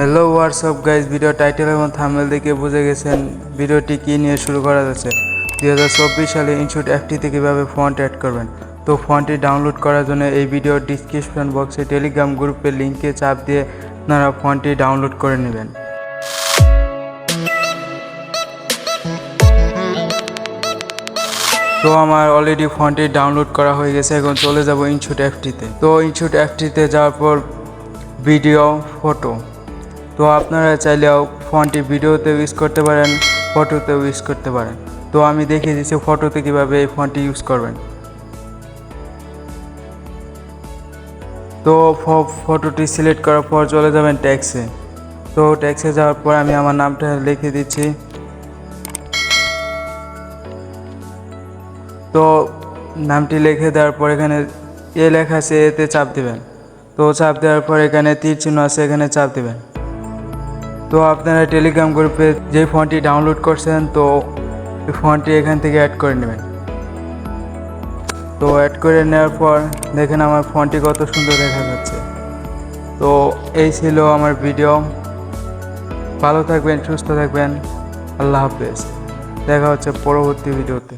Hello WhatsApp guys, video title এবং thumbnail দেখে বুঝে গেছেন ভিডিওটি কী নিয়ে শুরু করা যাচ্ছে। 2024 সালে ইনশুট অ্যাপটিতে কীভাবে ফন্ট অ্যাড করবেন। তো ফন্টটি ডাউনলোড করার জন্য এই ভিডিওর ডিসক্রিপশন বক্সে টেলিগ্রাম গ্রুপের লিঙ্কে চাপ দিয়ে আপনারা ফন্টটি ডাউনলোড করে নেবেন। তো আমার অলরেডি ফন্টটি ডাউনলোড করা হয়ে গেছে, এখন চলে যাব ইনশুট অ্যাপটিতে। তো ইনশুট অ্যাপটিতে যাওয়ার পর ভিডিও, ফটো, তো আপনারা চাইলেও ফন্টটি ভিডিওতেও ইউজ করতে পারেন, ফটোতেও ইউজ করতে পারেন। তো আমি দেখিয়ে দিচ্ছি ফটোতে কীভাবে এই ফন্টটি ইউজ করবেন। তো ফটোটি সিলেক্ট করার পর চলে যাবেন ট্যাক্সে। তো ট্যাক্সে যাওয়ার পর আমি আমার নামটা লিখে দিচ্ছি। তো নামটি লিখে দেওয়ার পর এখানে লেখা আছে, এতে চাপ দেবেন। তো চাপ দেওয়ার পর এখানে তীর চিহ্ন আছে, এখানে চাপ দেবেন। তো আপনারা টেলিগ্রাম গ্রুপে যে ফন্টটি ডাউনলোড করছেন, তো এই ফন্টটি এখান থেকে অ্যাড করে নেবেন। তো অ্যাড করে নেওয়ার পর দেখেন আমার ফন্টটি কত সুন্দর দেখা যাচ্ছে। তো এই ছিল আমার ভিডিও। ভালো থাকবেন, সুস্থ থাকবেন, আল্লাহ হাফেজ। দেখা হচ্ছে পরবর্তী ভিডিওতে।